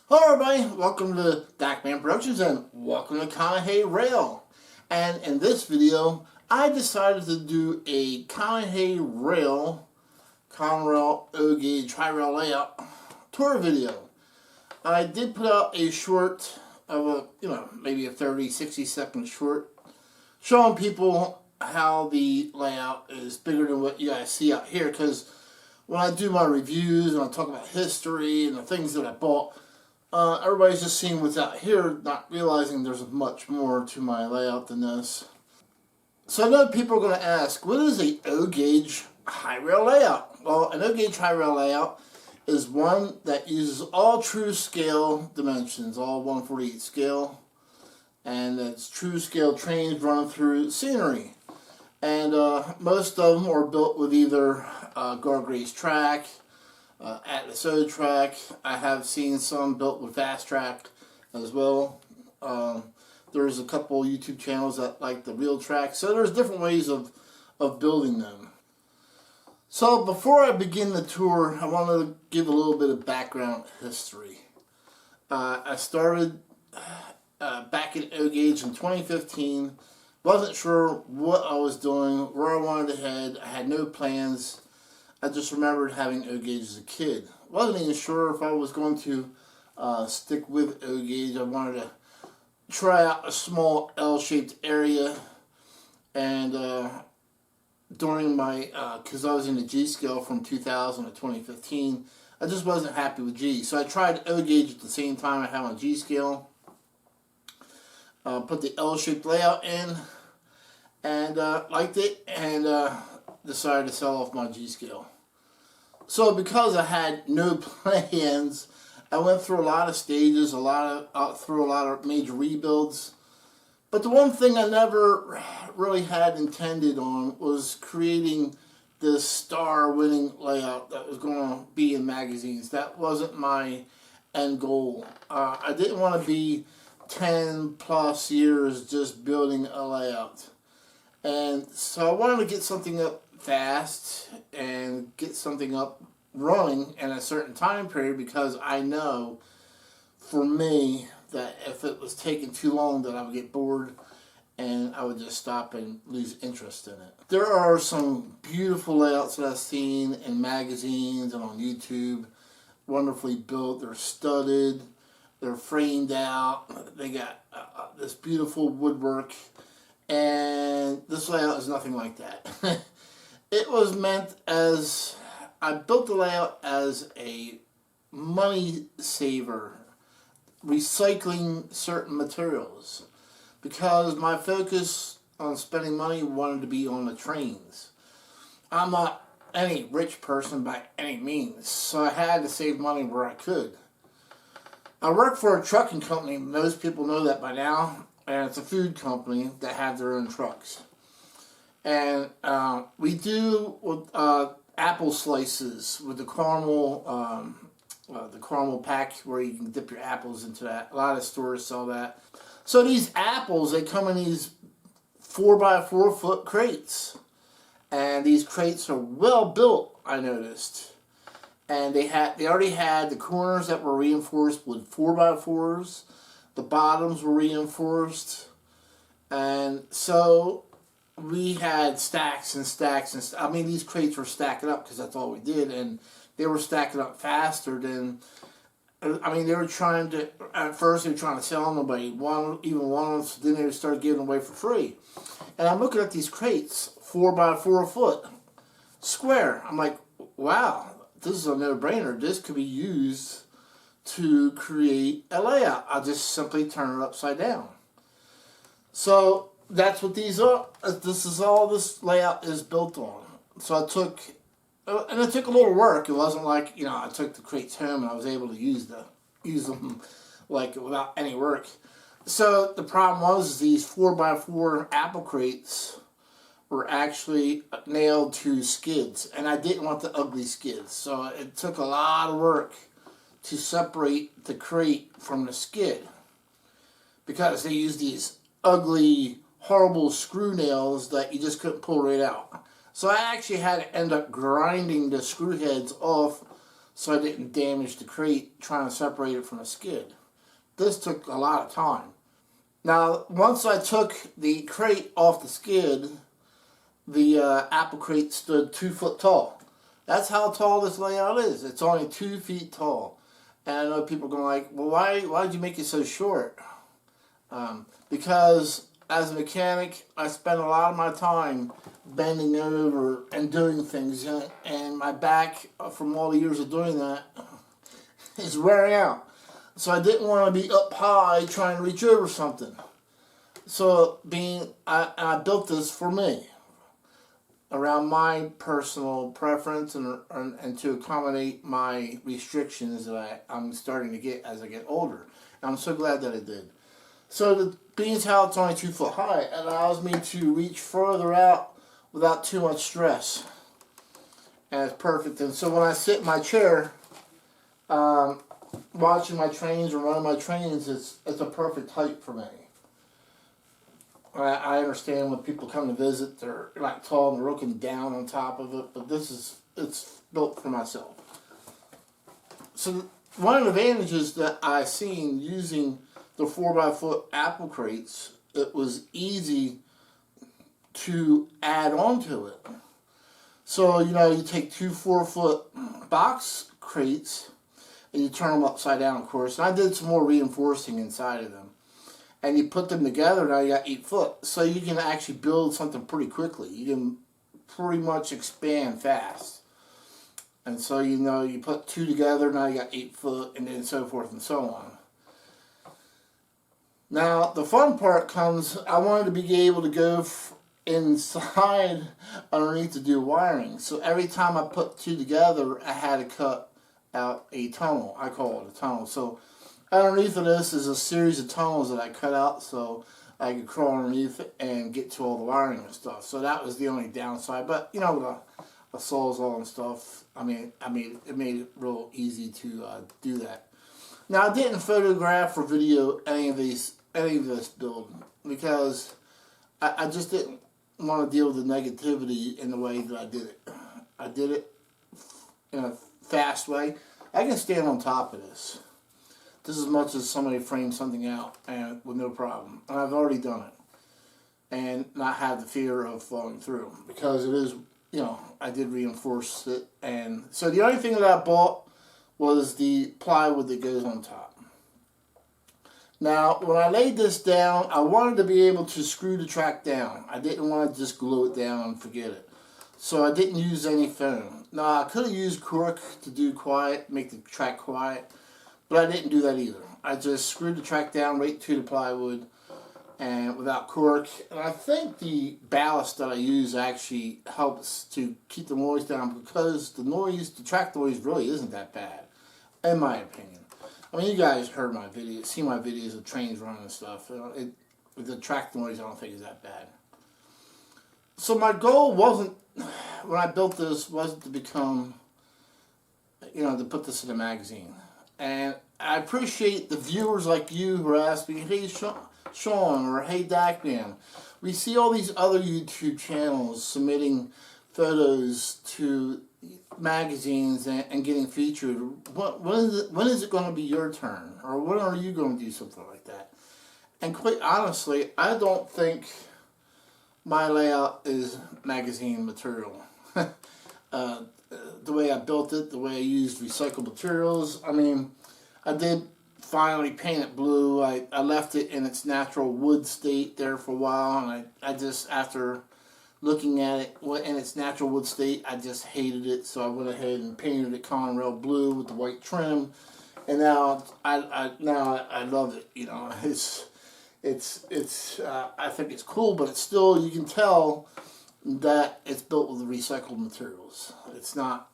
Hello everybody, welcome to Dakman Productions and welcome to Conahey Rail. And in this video, I decided to do a Conahey Rail, Conrail O-Gauge Tri-Rail layout tour video. I did put out a short of maybe a 30, 60-second short showing people how the layout is bigger than what you guys see out here, because when I do my reviews and I talk about history and the things that I bought, everybody's just seeing what's out here, not realizing there's much more to my layout than this. So I know people are going to ask, what is a O-Gauge high rail layout? Well, an O-Gauge high rail layout is one that uses all true scale dimensions, all 1/48 scale, and it's true scale trains running through scenery. And most of them are built with either guardrails track, Atlas O track. I have seen some built with fast track as well. There's a couple YouTube channels that like the real track. So there's different ways of building them. So before I begin the tour, I want to give a little bit of background history. I started back in O-Gauge in 2015. Wasn't sure what I was doing, where I wanted to head. I had no plans. I just remembered having O-Gauge as a kid. Wasn't even sure if I was going to stick with O-Gauge. I wanted to try out a small L-shaped area. And during my, because I was in the G scale from 2000 to 2015, I just wasn't happy with G. So I tried O-Gauge at the same time I had my G scale. Put the L-shaped layout in and liked it, and decided to sell off my G scale. So because I had no plans, I went through a lot of stages, through a lot of major rebuilds. But the one thing I never really had intended on was creating this star-winning layout that was going to be in magazines. That wasn't my end goal. I didn't want to be 10 plus years just building a layout. And so I wanted to get something up fast and get something up running in a certain time period, because I know for me that if it was taking too long that I would get bored and I would just stop and lose interest in it. There are some beautiful layouts that I've seen in magazines and on YouTube, wonderfully built. They're studded, they're framed out, they got this beautiful woodwork, and this layout is nothing like that. It was meant as, I built the layout as a money saver, recycling certain materials, because my focus on spending money wanted to be on the trains. I'm not any rich person by any means, so I had to save money where I could. I work for a trucking company, most people know that by now, and it's a food company that have their own trucks. And we do with, apple slices with the caramel pack where you can dip your apples into that. A lot of stores sell that. So these apples, they come in these 4x4 foot crates. And these crates are well built, I noticed. And they already had the corners that were reinforced with 4x4s. The bottoms were reinforced. And so we had stacks and stacks and I mean, these crates were stacking up because that's all we did, and they were stacking up faster than, I mean, they were trying to, at first they were trying to sell them, nobody even one of them, then they started giving them away for free. And I'm looking at these crates, 4x4 foot, square. I'm like, wow, this is a no-brainer. This could be used to create a layout. I'll just simply turn it upside down. So that's what these are. This is all this layout is built on. So I took, and it took a little work. It wasn't like, I took the crates home and I was able to use them like without any work. So the problem was these 4x4 apple crates were actually nailed to skids, and I didn't want the ugly skids. So it took a lot of work to separate the crate from the skid, because they used these ugly, horrible screw nails that you just couldn't pull right out. So I actually had to end up grinding the screw heads off so I didn't damage the crate trying to separate it from the skid. This took a lot of time. Now, once I took the crate off the skid, the apple crate stood 2 foot tall. That's how tall this layout is. It's only 2 feet tall. And I know people are going like, well, why did you make it so short? Because as a mechanic, I spend a lot of my time bending over and doing things, and my back, from all the years of doing that, is wearing out. So I didn't want to be up high trying to reach over something. So I built this for me, around my personal preference and to accommodate my restrictions that I'm starting to get as I get older. And I'm so glad that I did. So being as how it's only 2 foot high, it allows me to reach further out without too much stress. And it's perfect. And so when I sit in my chair, watching my trains or running my trains, it's a perfect height for me. I understand when people come to visit, they're like tall and they're looking down on top of it, but it's built for myself. So one of the advantages that I seen using the 4x4 apple crates, it was easy to add on to it. So, you take 2 4-foot box crates and you turn them upside down, of course. And I did some more reinforcing inside of them. And you put them together, now you got 8 foot. So you can actually build something pretty quickly. You can pretty much expand fast. And so, you put 2 together, now you got 8 foot, and then so forth and so on. Now, the fun part comes, I wanted to be able to go inside underneath to do wiring. So every time I put 2 together, I had to cut out a tunnel. I call it a tunnel. So underneath of this is a series of tunnels that I cut out so I could crawl underneath it and get to all the wiring and stuff. So that was the only downside. But, with the Sawzall and stuff, it made it real easy to do that. Now, I didn't photograph or video any of this build because I just didn't want to deal with the negativity in the way that I did it. I did it in a fast way. I can stand on top of this just as much as somebody frames something out and with no problem. And I've already done it and not have the fear of falling through because it is, I did reinforce it. And so the only thing that I bought was the plywood that goes on top. Now, when I laid this down, I wanted to be able to screw the track down. I didn't want to just glue it down and forget it. So I didn't use any foam. Now, I could have used cork to do quiet, make the track quiet, but I didn't do that either. I just screwed the track down right to the plywood and without cork. And I think the ballast that I use actually helps to keep the noise down because the track noise really isn't that bad, in my opinion. You guys heard my videos, seen my videos of trains running and stuff. The track noise I don't think is that bad. So my goal wasn't, when I built this, wasn't to become, to put this in a magazine. And I appreciate the viewers like you who are asking, hey Sean, or hey Dakman. We see all these other YouTube channels submitting photos to magazines and getting featured. When is it going to be your turn? Or when are you going to do something like that? And quite honestly, I don't think my layout is magazine material. The way I built it, the way I used recycled materials. I did finally paint it blue. I left it in its natural wood state there for a while, and I just, after looking at it in its natural wood state, I just hated it, so I went ahead and painted it Conrail blue with the white trim, and now I love it. I think it's cool, but it's still, you can tell that it's built with the recycled materials. It's not,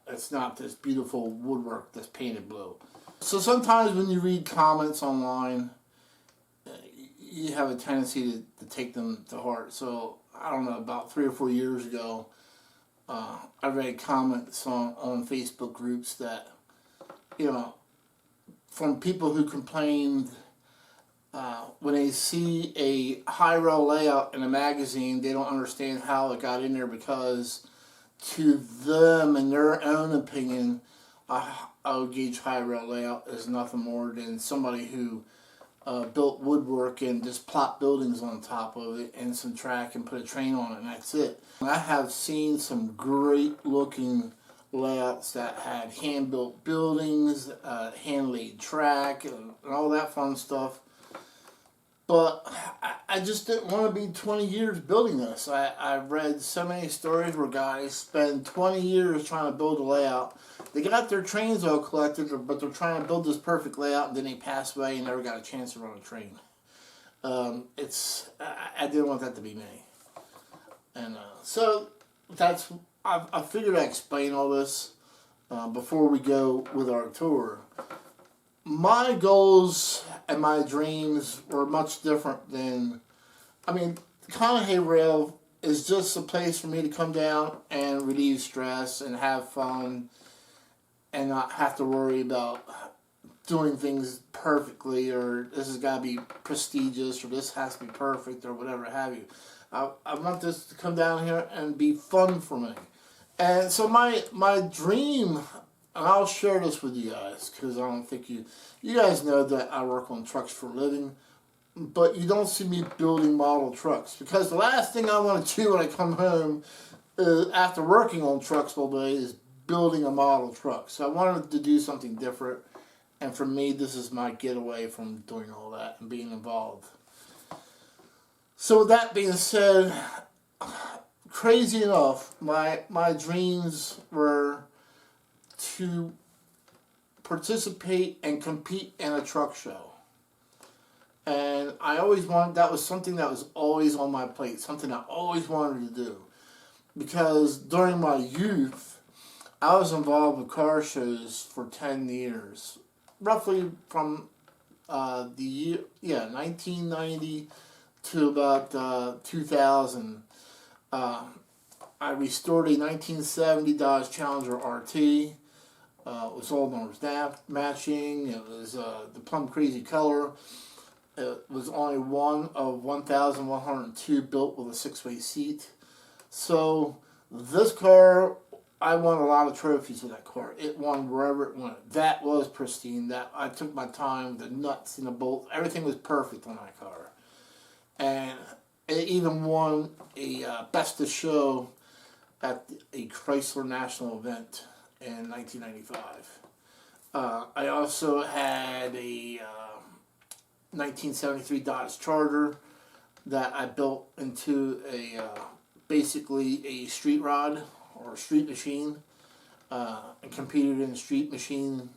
it's not this beautiful woodwork that's painted blue. So sometimes when you read comments online, you have a tendency to take them to heart. So I don't know, about 3 or 4 years ago, I read comments on Facebook groups that, from people who complained when they see a high rail layout in a magazine, they don't understand how it got in there because to them, in their own opinion, a gauge high rail layout is nothing more than somebody who built woodwork and just plopped buildings on top of it and some track and put a train on it, and that's it. I have seen some great looking layouts that had hand-built buildings, hand-laid track, and all that fun stuff. But I just didn't want to be 20 years building this. I've read so many stories where guys spend 20 years trying to build a layout. They got their trains all collected, but they're trying to build this perfect layout, and then they pass away and never got a chance to run a train. I didn't want that to be me. And so I figured I'd explain all this before we go with our tour. My goals and my dreams were much different than, Conahey Rail is just a place for me to come down and relieve stress and have fun and not have to worry about doing things perfectly, or this has got to be prestigious, or this has to be perfect, or whatever have you. I want this to come down here and be fun for me. And so my dream, and I'll share this with you guys, because I don't think you guys know that I work on trucks for a living, but you don't see me building model trucks, because the last thing I want to do when I come home after working on trucks all day is building a model truck. So I wanted to do something different, and for me, this is my getaway from doing all that and being involved. So with that being said, crazy enough, my dreams were to participate and compete in a truck show. And I always wanted, that was something that was always on my plate, something I always wanted to do. Because during my youth, I was involved with car shows for 10 years. Roughly from 1990 to about 2000. I restored a 1970 Dodge Challenger RT. It was all known as matching. It was the plum crazy color. It was only one of 1,102 built with a 6-way seat. So this car, I won a lot of trophies with that car. It won wherever it went. That was pristine. That I took my time. The nuts and the bolts, everything was perfect on that car. And it even won a Best of Show at a Chrysler National event in 1995. I also had a 1973 Dodge Charger that I built into a basically a street rod or street machine, and competed in street machine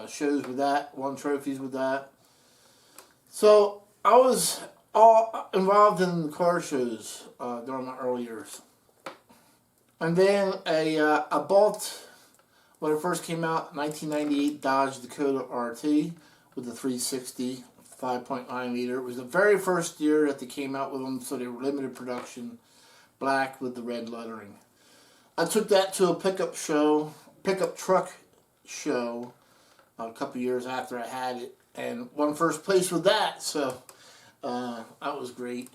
shows with that, won trophies with that. So I was all involved in the car shows during my early years. And then I bought, when it first came out, 1998 Dodge Dakota RT with the 360 5.9 liter. It was the very first year that they came out with them, so they were limited production, black with the red lettering. I took that to a pickup truck show, a couple years after I had it, and won first place with that, so that was great.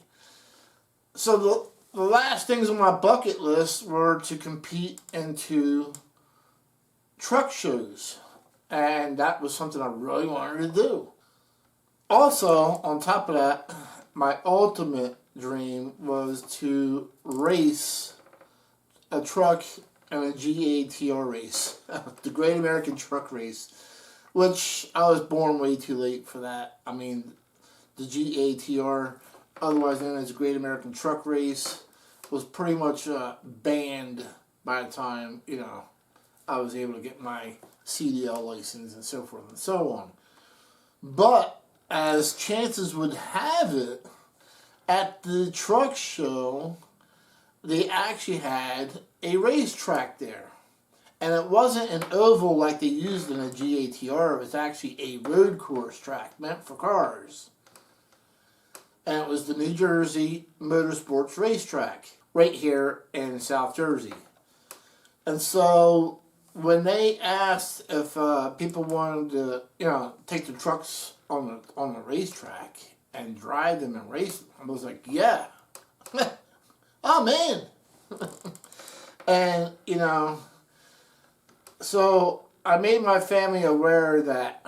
So the last things on my bucket list were to compete into truck shows, and that was something I really wanted to do. Also, on top of that, my ultimate dream was to race a truck in a GATR race, the Great American Truck Race, which I was born way too late for that. I mean, the GATR, otherwise known as the Great American Truck Race, was pretty much banned by the time, I was able to get my CDL license and so forth and so on. But as chances would have it, at the truck show, they actually had a racetrack there. And it wasn't an oval like they used in a GATR. It was actually a road course track meant for cars. And it was the New Jersey Motorsports Racetrack right here in South Jersey. And so when they asked if people wanted to, take the trucks on the racetrack and drive them and race them, I was like, yeah. Oh, man. And, so I made my family aware that,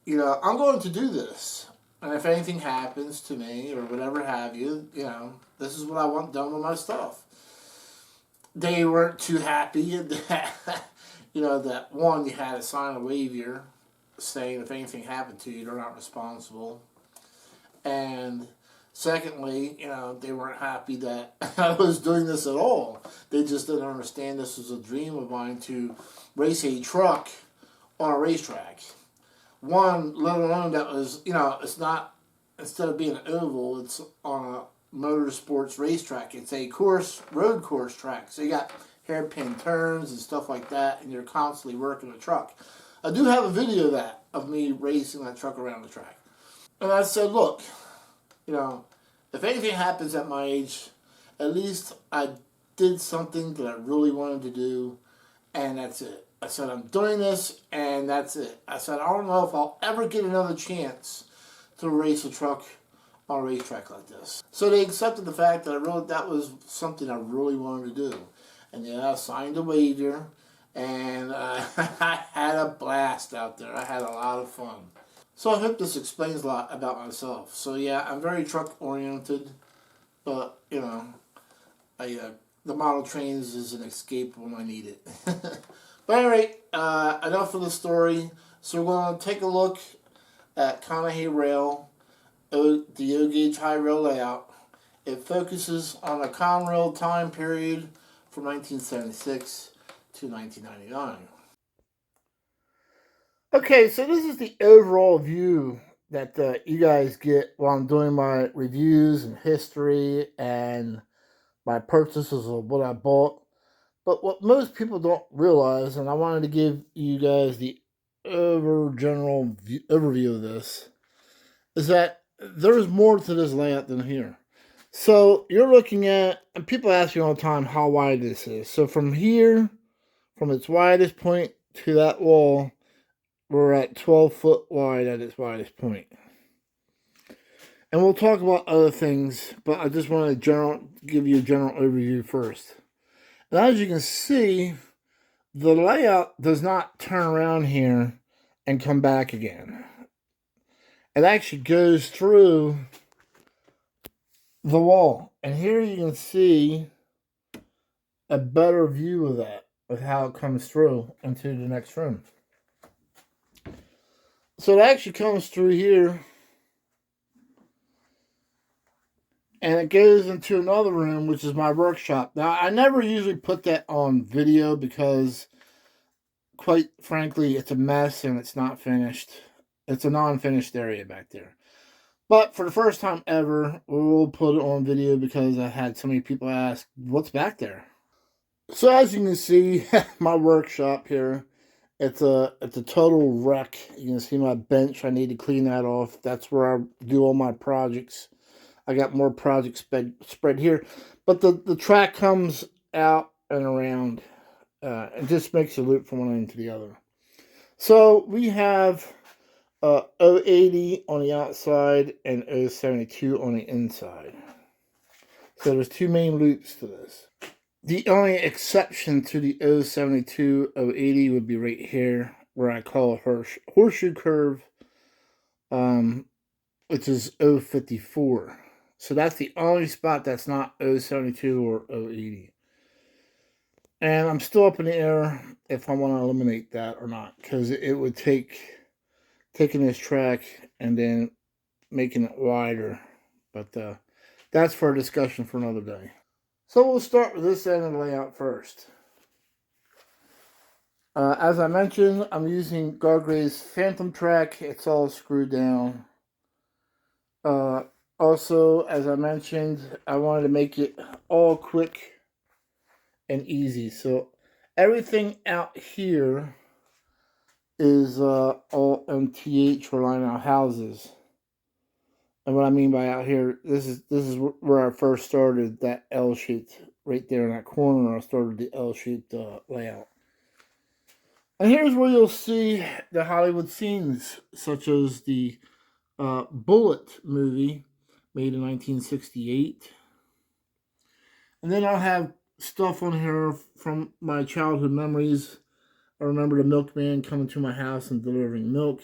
I'm going to do this. And if anything happens to me or whatever have you, this is what I want done with my stuff. They weren't too happy that, that one, you had to sign a waiver saying if anything happened to you, they're not responsible. And secondly, they weren't happy that I was doing this at all. They just didn't understand this was a dream of mine to race a truck on a racetrack. One, let alone that was, it's not, instead of being an oval, it's on a motorsports racetrack. It's a road course track. So you got hairpin turns and stuff like that, and you're constantly working the truck. I do have a video of that, of me racing that truck around the track. And I said, look, if anything happens at my age, at least I did something that I really wanted to do, and that's it. I said, I'm doing this, and that's it. I said, I don't know if I'll ever get another chance to race a truck on a racetrack like this. So they accepted the fact that that was something I really wanted to do. And then I signed a waiver, and I had a blast out there. I had a lot of fun. So I hope this explains a lot about myself. So yeah, I'm very truck oriented, but the model Trainz is an escape when I need it. But anyway, enough of the story. So we're going to take a look at Conahey Rail, the O-gauge high rail layout. It focuses on a Conrail time period from 1976 to 1999. Okay, so this is the overall view that you guys get while I'm doing my reviews and history and my purchases of what I bought. But what most people don't realize, and I wanted to give you guys the overview of this, is that there's more to this layout than here. So you're looking at, and people ask me all the time how wide this is. So from here, from its widest point to that wall, we're at 12 foot wide at its widest point. And we'll talk about other things, but I just want to give you a general overview first. And as you can see, the layout does not turn around here and come back again. It actually goes through the wall. And here you can see a better view of that, of how it comes through into the next room. So it actually comes through here, and it goes into another room, which is my workshop. Now, I never usually put that on video because, quite frankly, it's a mess and it's not finished. It's a non-finished area back there. But for the first time ever, we'll put it on video because I had so many people ask, what's back there? So as you can see, my workshop here, it's a total wreck. You can see my bench. I need to clean that off. That's where I do all my projects. I got more projects spread here. But the track comes out and around. It just makes a loop from one end to the other. So we have 080 on the outside and 072 on the inside. So there's two main loops to this. The only exception to the 072, 080 would be right here, where I call a horseshoe curve, which is 054. So that's the only spot that's not 072 or 080. And I'm still up in the air if I want to eliminate that or not, because it would take taking this track and then making it wider. But that's for a discussion for another day. So we'll start with this end of the layout first. As I mentioned, I'm using Conrail's Phantom track. It's all screwed down. Also, as I mentioned, I wanted to make it all quick and easy. So everything out here is all MTH relying on houses. And what I mean by out here, this is where I first started that L-shaped, right there in that corner. I started the L-shaped layout. And here's where you'll see the Hollywood scenes, such as the Bullet movie, made in 1968. And then I'll have stuff on here from my childhood memories I remember the milkman coming to my house and delivering milk.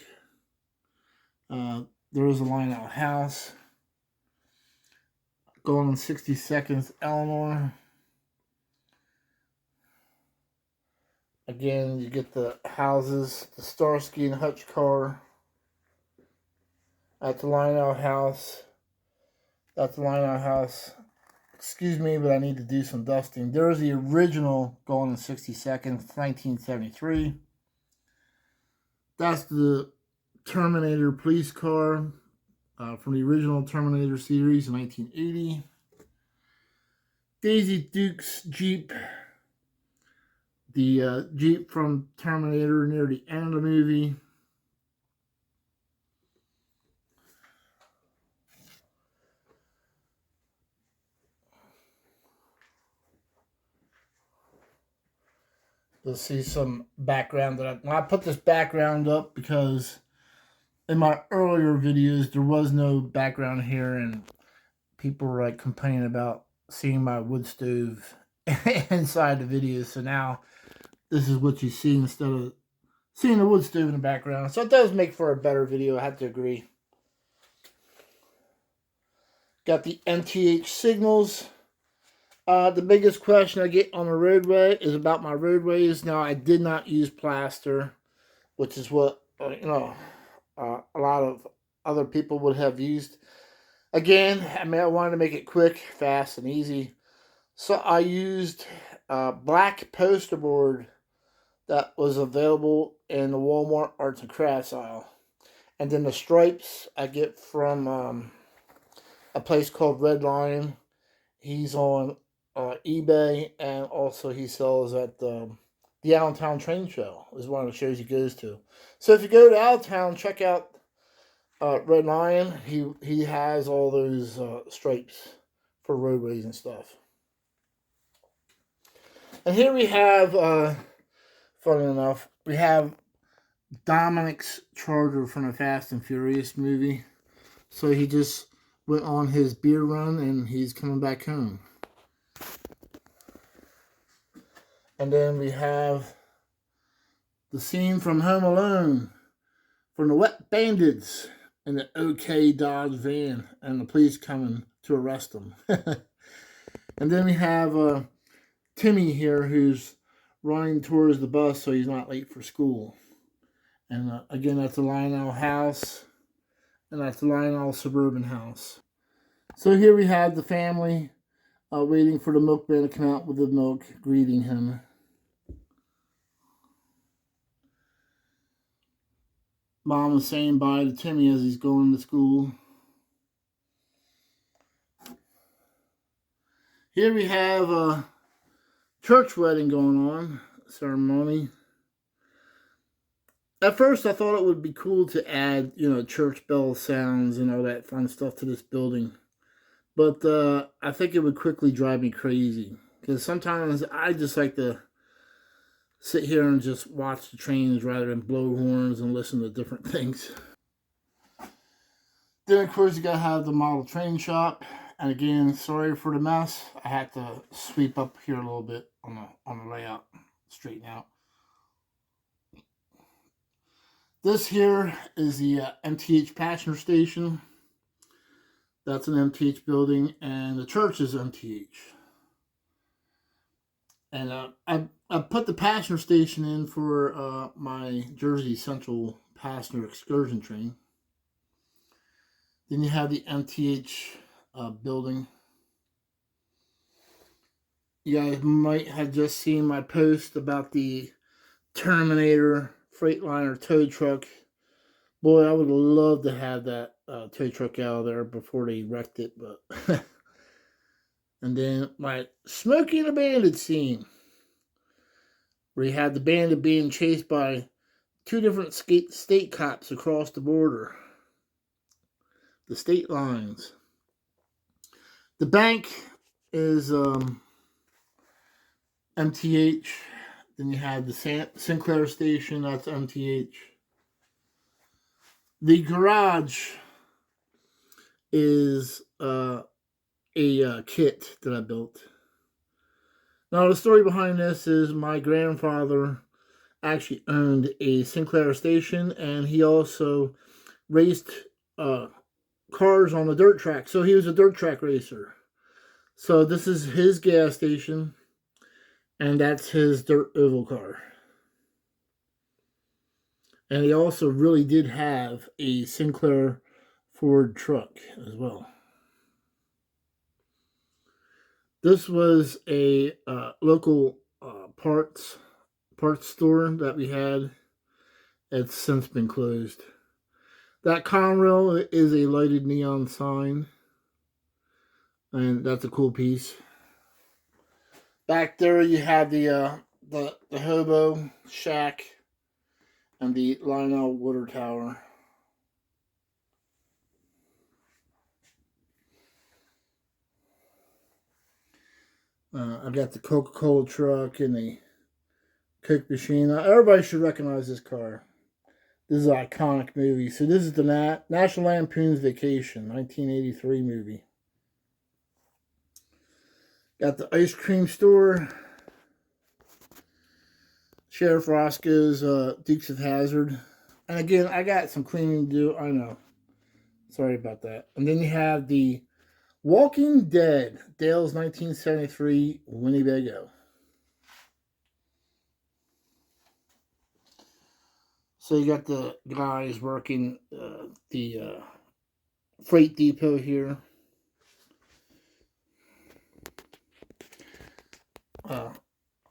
There was a line out house. Going in 60 seconds, Eleanor. Again, you get the houses, the Starsky and Hutch car. At the line-out house. That's the line-out house. Excuse me, but I need to do some dusting. There's the original Going in 60 Seconds, 1973. That's the Terminator police car from the original Terminator series in 1980. Daisy Duke's Jeep. The Jeep from Terminator near the end of the movie. You'll see some background that I put this background up because in my earlier videos there was no background here, and people were like complaining about seeing my wood stove inside the video. So now this is what you see instead of seeing the wood stove in the background. So it does make for a better video, I have to agree. Got the MTH signals. The biggest question I get on the roadway is about my roadways. Now, I did not use plaster, which is what, a lot of other people would have used. Again, I wanted to make it quick, fast, and easy. So I used black poster board that was available in the Walmart Arts and Crafts aisle. And then the stripes I get from a place called Red Lion. He's on eBay, and also he sells at the Allentown Train Show. Is one of the shows he goes to. So if you go to Allentown, check out Red Lion. He has all those stripes for roadways and stuff. And here we have, funny enough, we have Dominic's Charger from the Fast and Furious movie. So he just went on his beer run and he's coming back home. And then we have the scene from Home Alone from the Wet Bandits in the OK Dodge van and the police coming to arrest them. And then we have Timmy here who's running towards the bus so he's not late for school. And again, that's the Lionel house. And that's the Lionel suburban house. So here we have the family waiting for the milkman to come out with the milk, greeting him. Mom is saying bye to Timmy as he's going to school. Here we have a church wedding going on, ceremony. At first I thought it would be cool to add, church bell sounds and all that fun stuff to this building. But I think it would quickly drive me crazy. Because sometimes I just like to sit here and just watch the trains rather than blow horns and listen to different things. Then, of course, you got to have the model train shop. And again, sorry for the mess. I had to sweep up here a little bit on the layout, straighten out. This here is the MTH passenger station. That's an MTH building, and the church is MTH. And I put the passenger station in for my Jersey Central passenger excursion train. Then you have the MTH building. You guys might have just seen my post about the Terminator Freightliner tow truck. Boy, I would love to have that tow truck out of there before they wrecked it. But and then my Smokey and the Bandit scene, where you had the bandit being chased by two different state cops across the border, the state lines. The bank is MTH. Then you have the Sinclair station, that's MTH. The garage is a kit that I built. Now, the story behind this is my grandfather actually owned a Sinclair station, and he also raced cars on the dirt track. So he was a dirt track racer. So this is his gas station, and that's his dirt oval car. And he also really did have a Sinclair Ford truck as well. This was a local parts store that we had. It's since been closed. That Conrail is a lighted neon sign, and that's a cool piece. Back there you have the hobo shack and the Lionel water tower. I've got the Coca-Cola truck and the Coke machine. Everybody should recognize this car. This is an iconic movie. So this is the National Lampoon's Vacation, 1983 movie. Got the ice cream store. Sheriff Roscoe's Dukes of Hazzard. And again, I got some cleaning to do. I know. Sorry about that. And then you have the Walking Dead, Dale's 1973 Winnebago. So you got the guys working the freight depot here.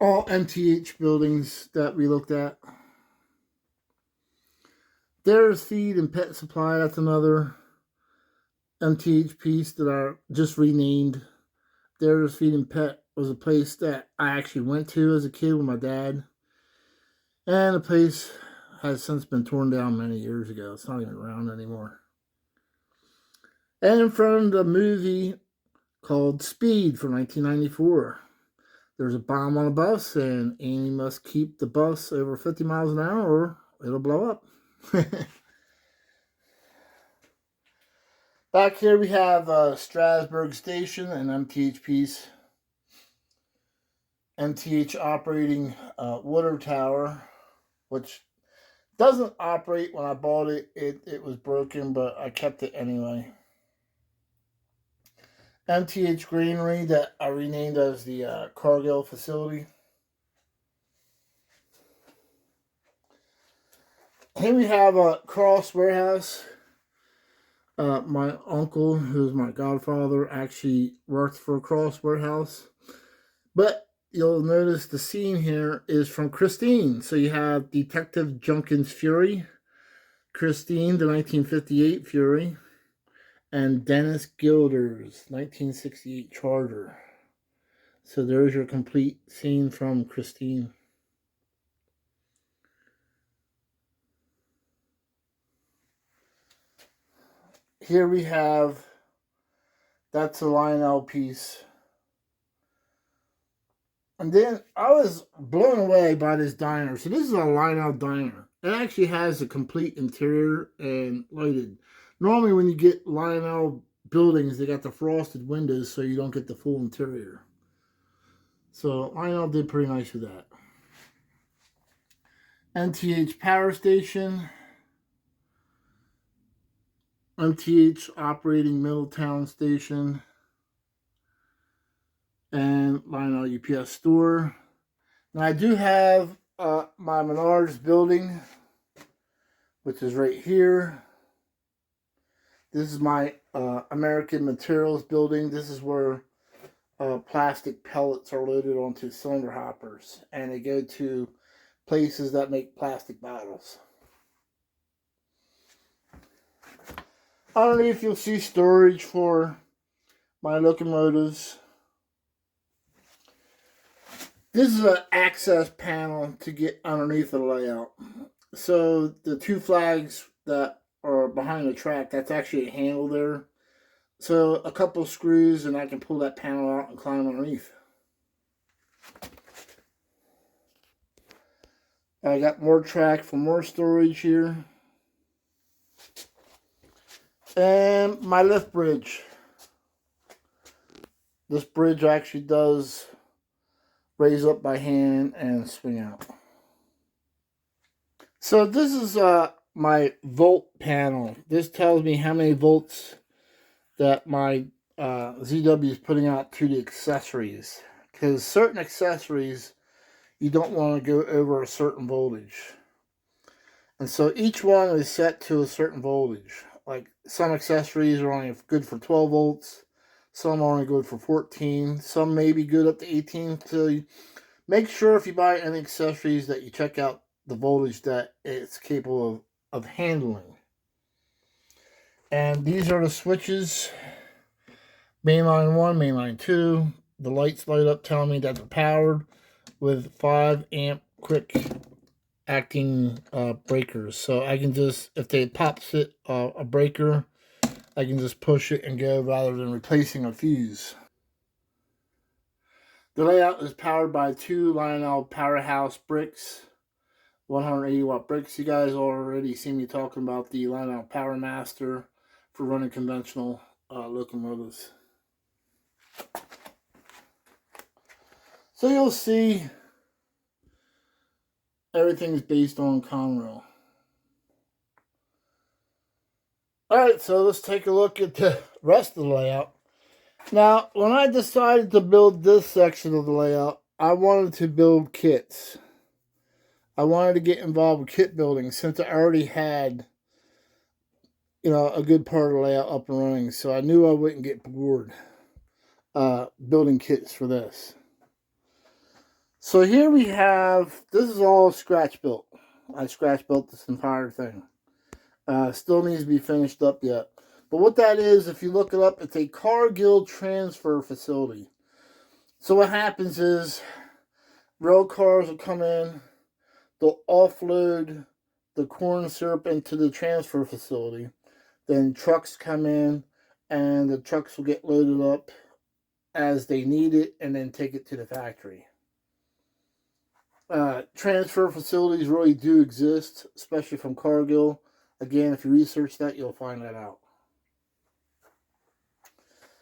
All MTH buildings that we looked at. There's Feed and Pet Supply. That's another MTH piece that I just renamed. There's Feed and Pet was a place that I actually went to as a kid with my dad. And the place has since been torn down many years ago. It's not even around anymore. And from the movie called Speed from 1994. There's a bomb on a bus, and Annie must keep the bus over 50 miles an hour or it'll blow up. Back here we have Strasburg Station, an MTH piece. MTH operating water tower, which doesn't operate. When I bought it, it was broken, but I kept it anyway. MTH Granary that I renamed as the Cargill facility. Here we have a Cross Warehouse. My uncle, who's my godfather, actually worked for Cross Warehouse. But you'll notice the scene here is from Christine. So you have Detective Junkins Fury, Christine, the 1958 Fury, and Dennis Gilder's 1968 Charger. So there's your complete scene from Christine. Here we have, that's a Lionel piece. And then I was blown away by this diner. So this is a Lionel diner. It actually has a complete interior and lighted. Normally when you get Lionel buildings, they got the frosted windows so you don't get the full interior. So Lionel did pretty nice with that. MTH Power Station. MTH operating Middletown Station. And Lionel UPS store. Now I do have my Menards building, which is right here. This is my American Materials building. This is where plastic pellets are loaded onto cylinder hoppers, and they go to places that make plastic bottles. Underneath you'll see storage for my locomotives. This is an access panel to get underneath the layout. So the two flags that are behind the track, that's actually a handle there. So a couple screws and I can pull that panel out and climb underneath. I got more track for more storage here. And my lift bridge. This bridge actually does raise up by hand and swing out. So this is my volt panel. This tells me how many volts that my ZW is putting out to the accessories. Because certain accessories, you don't want to go over a certain voltage. And so each one is set to a certain voltage. Like some accessories are only good for 12 volts. Some are only good for 14. Some may be good up to 18. So make sure if you buy any accessories that you check out the voltage that it's capable of handling. And these are the switches. Mainline 1, mainline 2. The lights light up telling me that they're powered with 5 amp quick acting breakers. So I can just, if they pops it a breaker, I can just push it and go rather than replacing a fuse. The layout is powered by 2 Lionel Powerhouse bricks, 180 watt bricks. You guys already see me talking about the Lionel Power Master for running conventional locomotives. So you'll see everything is based on Conrail. Alright, so let's take a look at the rest of the layout. Now, when I decided to build this section of the layout, I wanted to build kits. I wanted to get involved with kit building since I already had, a good part of the layout up and running. So I knew I wouldn't get bored building kits for this. So here we have, this is all scratch built. I scratch built this entire thing. Still needs to be finished up yet. But what that is, if you look it up, it's a Cargill transfer facility. So what happens is, rail cars will come in, they'll offload the corn syrup into the transfer facility. Then trucks come in, and the trucks will get loaded up as they need it, and then take it to the factory. Transfer facilities really do exist, especially from Cargill. Again, if you research that, you'll find that out.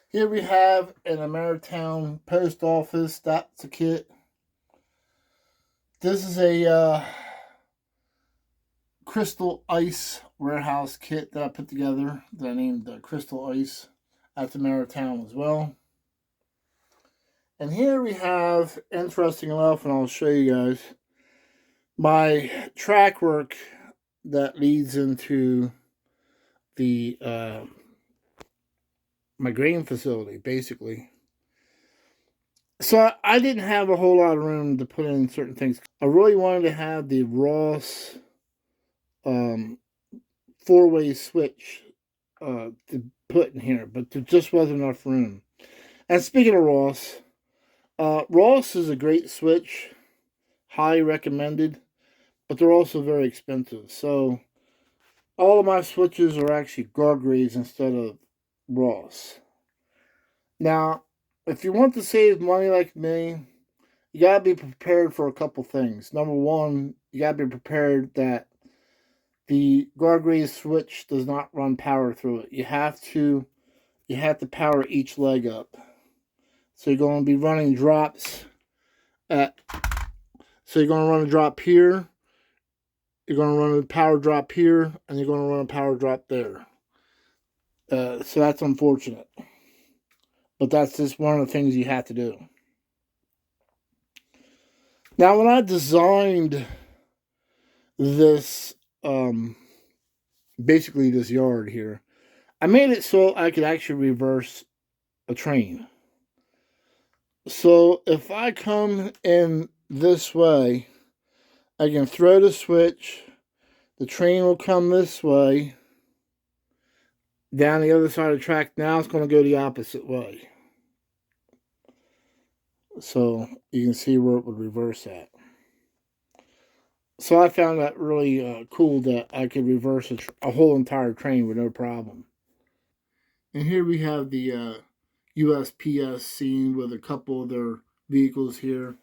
Here we have an Ameritown post office. That's a kit. This is a Crystal Ice warehouse kit that I put together that I named Crystal Ice. That's Ameritown as well. And here we have, interesting enough, and I'll show you guys, my track work that leads into the my grain facility, basically. So I didn't have a whole lot of room to put in certain things. I really wanted to have the Ross 4-way switch to put in here, but there just wasn't enough room. And speaking of Ross, Ross is a great switch, highly recommended, but they're also very expensive. So all of my switches are actually Gargraves instead of Ross. Now, if you want to save money like me, you gotta be prepared for a couple things. Number one, you gotta be prepared that the Gargrave switch does not run power through it. You have to power each leg up. So you're going to be running drops at. So you're going to run a drop here. You're going to run a power drop here, and you're going to run a power drop there. So that's unfortunate, but that's just one of the things you have to do. Now, when I designed this, basically this yard here, I made it so I could actually reverse a train. So if I come in this way, I can throw the switch, the train will come this way, down the other side of the track. Now it's going to go the opposite way. So you can see where it would reverse at. So I found that really cool that I could reverse a whole entire train with no problem. And here we have the USPS scene with a couple of their vehicles here.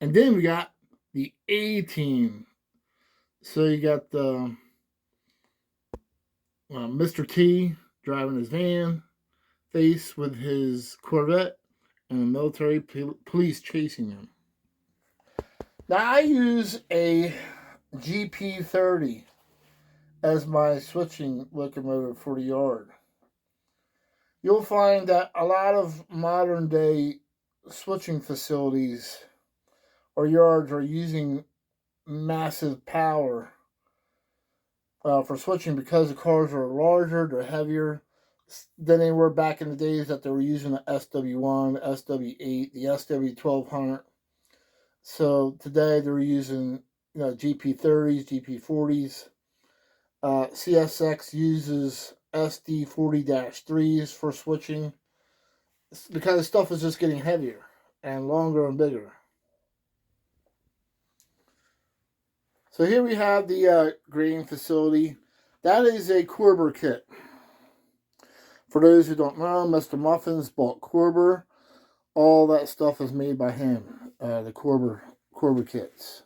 And then we got the A-Team. So you got the Mr. T driving his van, faced with his Corvette, and the military police chasing him. Now I use a GP30 as my switching locomotive for the yard. You'll find that a lot of modern day switching facilities or yards are using massive power for switching because the cars are larger, they're heavier than they were back in the days that they were using the SW1, the SW8, the SW1200. So today they're using GP30s, GP40s. CSX uses SD40-3s for switching because stuff is just getting heavier and longer and bigger. So here we have the grain facility. That is a Corber kit. For those who don't know, Mr. Muffins bought Corber. All that stuff is made by him, the Corber kits.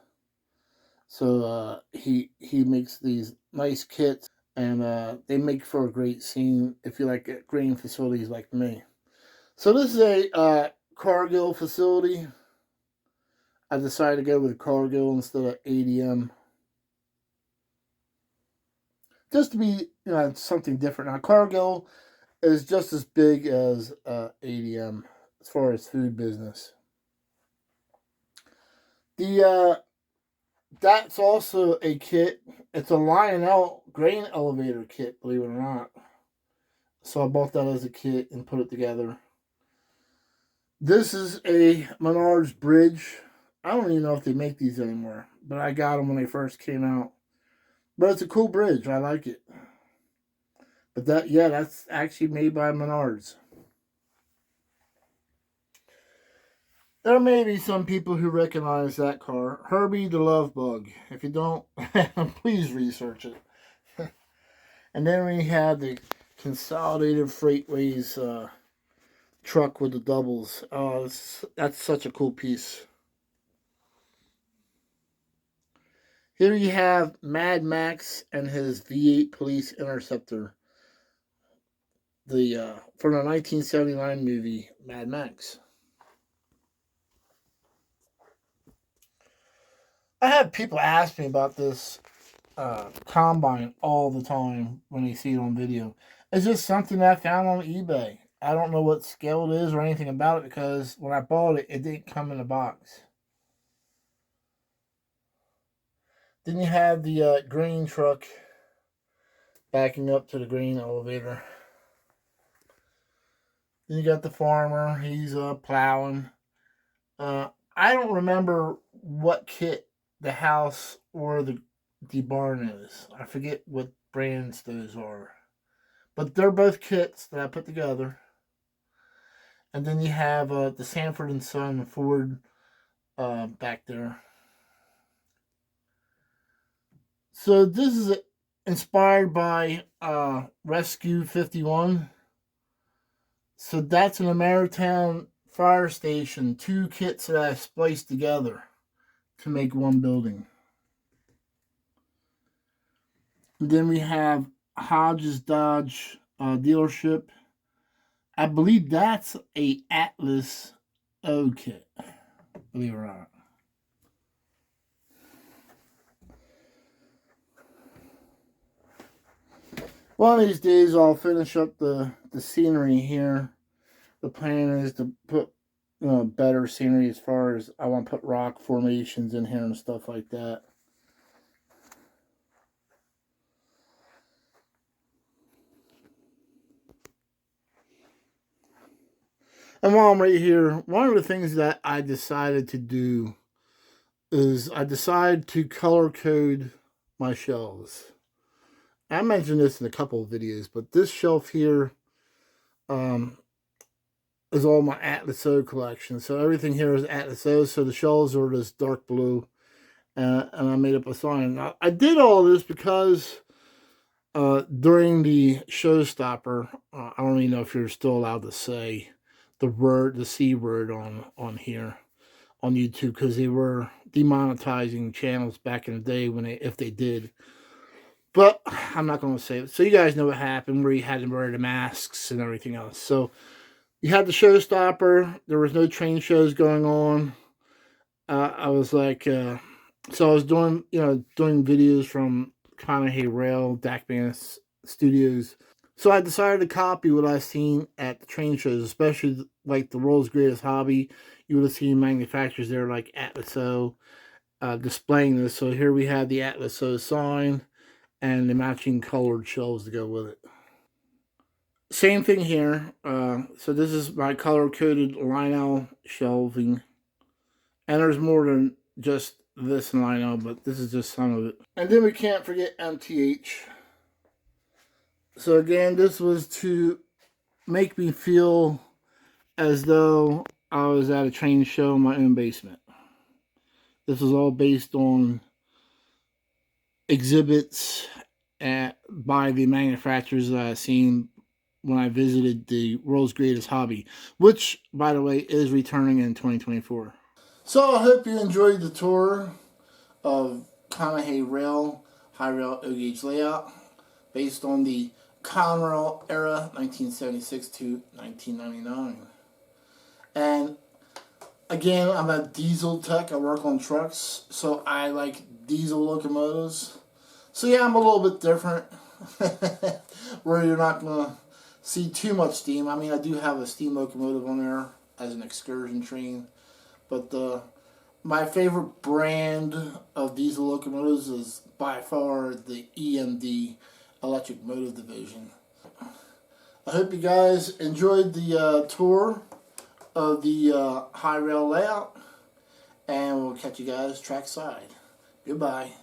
So he makes these nice kits, and they make for a great scene if you like grain facilities like me. So this is a Cargill facility. I decided to go with Cargill instead of ADM. Just to be something different. Now Cargill is just as big as ADM as far as food business. That's also a kit. It's a Lionel grain elevator kit, believe it or not. So I bought that as a kit and put it together. This is a Menards bridge. I don't even know if they make these anymore, but I got them when they first came out. But it's a cool bridge. I like it. But that's actually made by Menards. There may be some people who recognize that car. Herbie the Love Bug. If you don't, please research it. And then we had the Consolidated Freightways truck with the doubles. Oh, that's such a cool piece. Here you have Mad Max and his V8 Police Interceptor. From the 1979 movie Mad Max. I have people ask me about this combine all the time when they see it on video. It's just something that I found on eBay. I don't know what scale it is or anything about it because when I bought it, it didn't come in a box. Then you have the grain truck backing up to the grain elevator. Then you got the farmer. He's plowing. I don't remember what kit the house or the barn is. I forget what brands those are. But they're both kits that I put together. And then you have the Sanford and Son Ford back there. So this is inspired by Rescue 51. So that's an Ameritown fire station. 2 kits that I spliced together to make one building. And then we have Hodges Dodge dealership. I believe that's a Atlas O kit. Believe it or not. One of these days I'll finish up the scenery here. The plan is to put better scenery as far as I want to put rock formations in here and stuff like that. And while I'm right here, one of the things that I decided to do is I decided to color code my shelves. I mentioned this in a couple of videos, but this shelf here is all my Atlas O collection. So everything here is Atlas O, so the shelves are this dark blue, and I made up a sign. Now, I did all this because during the showstopper, I don't even know if you're still allowed to say the C word on here on YouTube, because they were demonetizing channels back in the day if they did. But I'm not going to say it. So you guys know what happened, where you had to wear the masks and everything else. So you had the showstopper. There was no train shows going on. I was like, So I was doing, doing videos from Conahey Rail, Dakman Studios. So I decided to copy what I've seen at the train shows, especially like the world's greatest hobby. You would have seen manufacturers there like Atlaso displaying this. So here we have the Atlaso sign and the matching colored shelves to go with it. Same thing here. So this is my color-coded Lionel shelving. And there's more than just this Lionel, but this is just some of it. And then we can't forget MTH. So again, this was to make me feel as though I was at a train show in my own basement. This is all based on exhibits by the manufacturers that I've seen when I visited the world's greatest hobby, which, by the way, is returning in 2024. So I hope you enjoyed the tour of Conahey Rail, high rail O-gauge layout, based on the Conrail era, 1976 to 1999. And again, I'm a diesel tech. I work on trucks, so I like diesel locomotives. So yeah, I'm a little bit different, where you're not going to see too much steam. I mean, I do have a steam locomotive on there as an excursion train, but my favorite brand of diesel locomotives is by far the EMD, Electric Motive Division. I hope you guys enjoyed the tour of the high rail layout, and we'll catch you guys trackside. Goodbye.